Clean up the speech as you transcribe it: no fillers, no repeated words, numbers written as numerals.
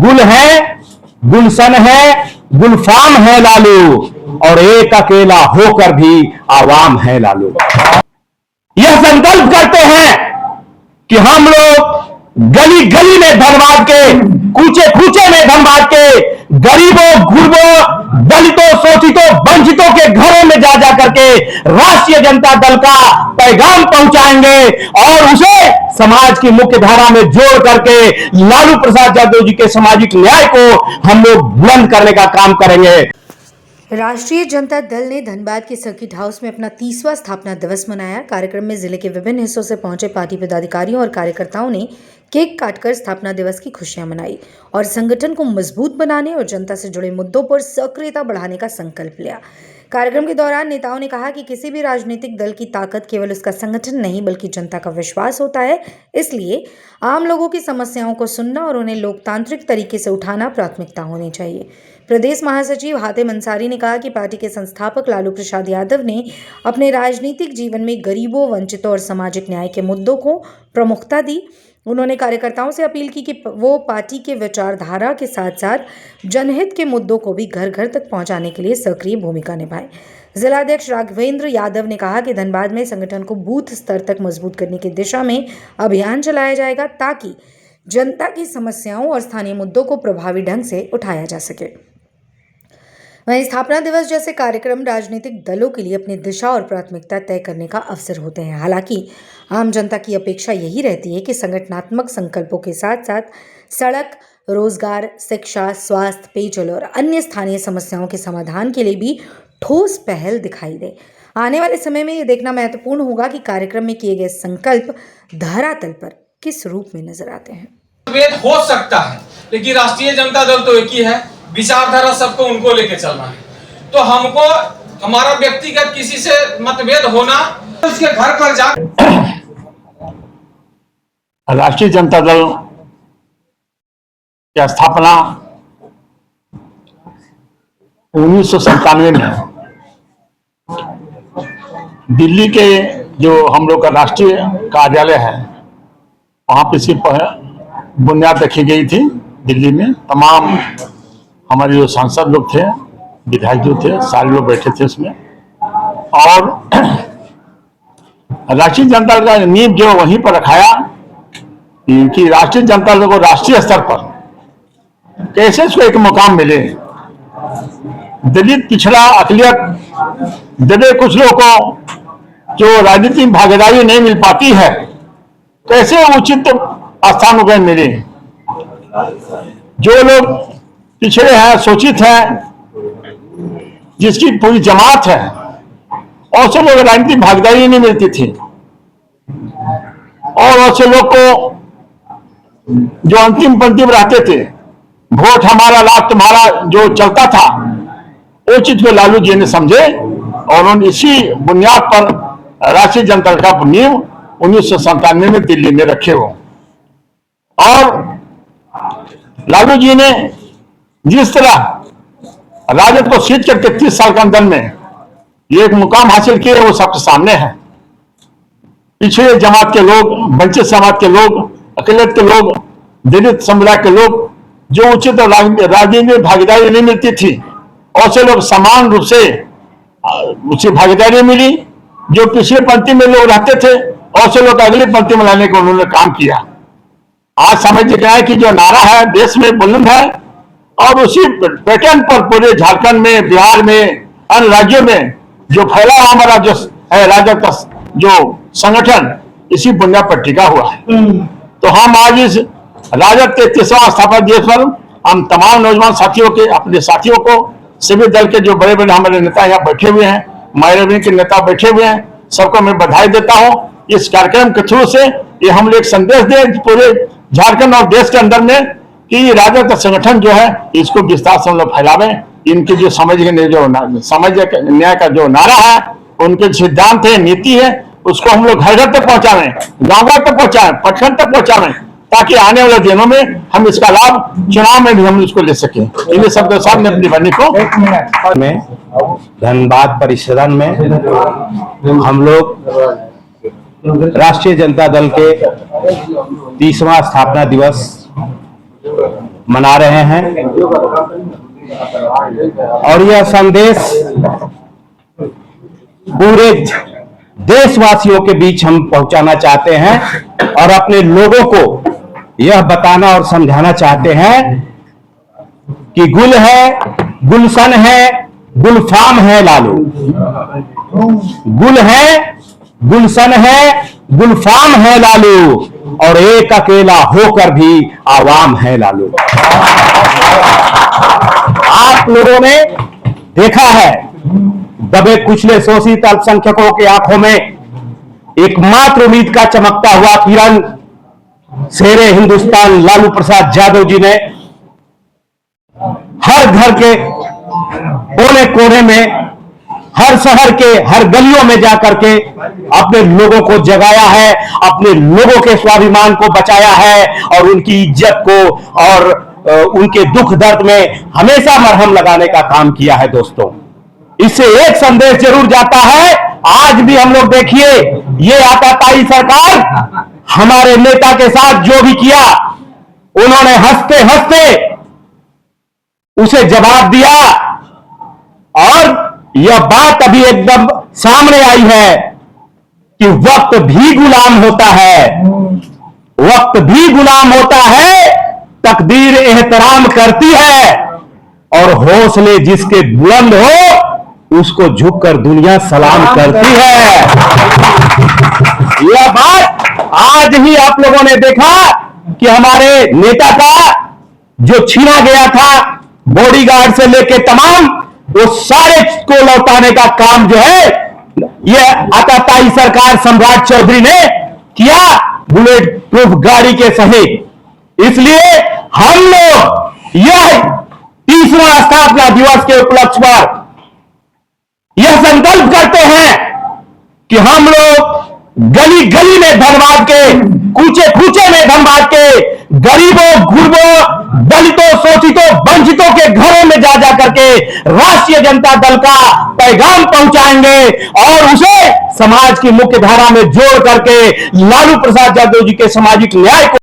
गुल है, गुलशन है, गुलफाम है लालू, और एक अकेला होकर भी आवाम है लालू। यह संकल्प करते हैं कि हम लोग गली गली में धनबाद के, कूचे कूचे में धनबाद के गरीबों, गुरबों, दलितों, शोषितों, वंचितों के घरों में जा जा करके राष्ट्रीय जनता दल का पैगाम पहुंचाएंगे और उसे समाज की मुख्य धारा में जोड़ करके लालू प्रसाद यादव जी के सामाजिक न्याय को हम लोग बुलंद करने का काम करेंगे। राष्ट्रीय जनता दल ने धनबाद के सर्किट हाउस में अपना 30वां स्थापना दिवस मनाया। कार्यक्रम में जिले के विभिन्न हिस्सों से पहुंचे पार्टी पदाधिकारियों और कार्यकर्ताओं ने केक काटकर स्थापना दिवस की खुशियां मनाई और संगठन को मजबूत बनाने और जनता से जुड़े मुद्दों पर सक्रियता बढ़ाने का संकल्प लिया। कार्यक्रम के दौरान नेताओं ने कहा कि किसी भी राजनीतिक दल की ताकत केवल उसका संगठन नहीं बल्कि जनता का विश्वास होता है। इसलिए आम लोगों की समस्याओं को सुनना और उन्हें लोकतांत्रिक तरीके से उठाना प्राथमिकता होनी चाहिए। प्रदेश महासचिव हातिम अंसारी ने कहा कि पार्टी के संस्थापक लालू प्रसाद यादव ने अपने राजनीतिक जीवन में गरीबों, वंचितों और सामाजिक न्याय के मुद्दों को प्रमुखता दी। उन्होंने कार्यकर्ताओं से अपील की कि वो पार्टी के विचारधारा के साथ साथ जनहित के मुद्दों को भी घर घर तक पहुंचाने के लिए सक्रिय भूमिका निभाएं। जिलाध्यक्ष राघवेंद्र यादव ने कहा कि धनबाद में संगठन को बूथ स्तर तक मजबूत करने की दिशा में अभियान चलाया जाएगा ताकि जनता की समस्याओं और स्थानीय मुद्दों को प्रभावी ढंग से उठाया जा सके। वहीं स्थापना दिवस जैसे कार्यक्रम राजनीतिक दलों के लिए अपनी दिशा और प्राथमिकता तय करने का अवसर होते हैं। हालांकि आम जनता की अपेक्षा यही रहती है कि संगठनात्मक संकल्पों के साथ साथ सड़क, रोजगार, शिक्षा, स्वास्थ्य, पेयजल और अन्य स्थानीय समस्याओं के समाधान के लिए भी ठोस पहल दिखाई दे। आने वाले समय में ये देखना महत्वपूर्ण होगा कि कार्यक्रम में किए गए संकल्प धरातल पर किस रूप में नजर आते हैं। मतभेद हो सकता है, लेकिन राष्ट्रीय जनता दल तो एक ही है, विचारधारा सबको उनको लेके चलना है। तो हमको हमारा व्यक्तिगत किसी से मतभेद होना, उसके घर पर जा। राष्ट्रीय जनता दल की स्थापना 1997 में दिल्ली के जो हम लोग का राष्ट्रीय कार्यालय है वहां पे इसकी बुनियाद रखी गई थी। दिल्ली में तमाम हमारे जो सांसद लोग थे, विधायक जो थे, सारे लोग बैठे थे उसमें। और राष्ट्रीय जनता दल का नींव जो वहीं पर रखाया कि राष्ट्रीय जनता दल को राष्ट्रीय स्तर पर कैसे इसको एक मुकाम मिले। दलित, पिछड़ा, अकलियत, दबे कुछ लोगों को जो राजनीतिक भागीदारी नहीं मिल पाती है, कैसे उचित स्थान उन्हें मिले। जो लोग पिछड़े हैं, शोषित हैं, जिसकी पूरी जमात है, और से लोग राजनीतिक भागीदारी नहीं मिलती थी, और ऐसे लोग को जो अंतिम पंक्ति में रहते थे, वोट हमारा लाभ तुम्हारा जो चलता था, वो चीज को लालू जी ने समझे और उन्होंने इसी बुनियाद पर राष्ट्रीय जनता दल का नींव 1997 में दिल्ली में रखे हो। और लालू जी ने जिस तरह राजद को सीट करके 30 साल के अंदर में ये एक मुकाम हासिल किए, वो सबके सामने है। पिछड़े जमात के लोग, वंचित समाज के लोग, अकलियत के लोग, दलित समुदाय के लोग, जो उचित राजनीतिक भागीदारी नहीं मिलती थी, ऐसे लोग समान रूप से उसी भागीदारी मिली। जो पिछले पंक्ति में लोग रहते थे, ऐसे लोग अगली पंक्ति में लाने का उन्होंने काम किया। आज समझ गया है कि जो नारा है देश में बुलंद है, और उसी पैटर्न पर पूरे झारखंड में, बिहार में, अन्य राज्यों में जो फैला हमारा जो है राजद का जो संगठन, इसी बुनियाद पर टिका हुआ है। तो हम आज इस राजद के 30वां स्थापना दिवस पर हम तमाम नौजवान साथियों के, अपने साथियों को, सभी दल के जो बड़े बड़े हमारे नेता यहाँ बैठे हुए हैं, मायावती के नेता बैठे हुए हैं, सबको मैं बधाई देता हूँ। इस कार्यक्रम के थ्रू से ये हम लोग एक संदेश दें पूरे झारखंड और देश के अंदर में कि राजद का संगठन जो है इसको विस्तार से हम लोग फैलावे। इनके जो समझ न्याय का जो नारा है, उनके सिद्धांत है, नीति है, उसको हम लोग घर घर तक पहुंचावें, गाँव गाँव तक पहुंचाएं, प्रखंड तक पहुंचावें, ताकि आने वाले दिनों में हम इसका लाभ चुनाव में भी हम इसको ले सकें। इन सब के सामने अपनी वाणी को में धनबाद परिसदन में हम लोग राष्ट्रीय जनता दल के 30वां स्थापना दिवस मना रहे हैं और यह संदेश पूरे देशवासियों के बीच हम पहुंचाना चाहते हैं और अपने लोगों को यह बताना और समझाना चाहते हैं कि गुल है, गुलशन है, गुलफाम है लालू। गुल है, गुलशन है, गुलफाम है लालू और एक अकेला होकर भी आवाम है लालू। आप लोगों ने देखा है दबे कुचले शोषित अल्पसंख्यकों की आंखों में एकमात्र उम्मीद का चमकता हुआ किरण शेरे हिंदुस्तान लालू प्रसाद यादव जी ने हर घर के कोने कोने में, हर शहर के हर गलियों में जाकर के अपने लोगों को जगाया है, अपने लोगों के स्वाभिमान को बचाया है और उनकी इज्जत को और उनके दुख दर्द में हमेशा मरहम लगाने का काम किया है। दोस्तों, इससे एक संदेश जरूर जाता है। आज भी हम लोग देखिए, ये आताताई सरकार हमारे नेता के साथ जो भी किया, उन्होंने हंसते हंसते उसे जवाब दिया और यह बात अभी एकदम सामने आई है कि वक्त भी गुलाम होता है, वक्त भी गुलाम होता है, तकदीर एहतराम करती है और हौसले जिसके बुलंद हो उसको झुककर दुनिया सलाम करती है। यह बात आज ही आप लोगों ने देखा कि हमारे नेता का जो छीना गया था बॉडीगार्ड से लेके तमाम, वो सारे को लौटाने का काम जो है यह आताताई सरकार सम्राट चौधरी ने किया, बुलेट प्रूफ गाड़ी के सहित। इसलिए हम लोग यह 30वां स्थापना दिवस के उपलक्ष्य पर यह संकल्प करते हैं कि हम लोग गली गली में धनबाद के, कूचे कूचे में धनबाद के गरीबों, गुरबों, दलितों, शोषितों, वंचितों के घरों में जा करके राष्ट्रीय जनता दल का पैगाम पहुंचाएंगे और उसे समाज की मुख्य धारा में जोड़ करके लालू प्रसाद यादव जी के सामाजिक न्याय को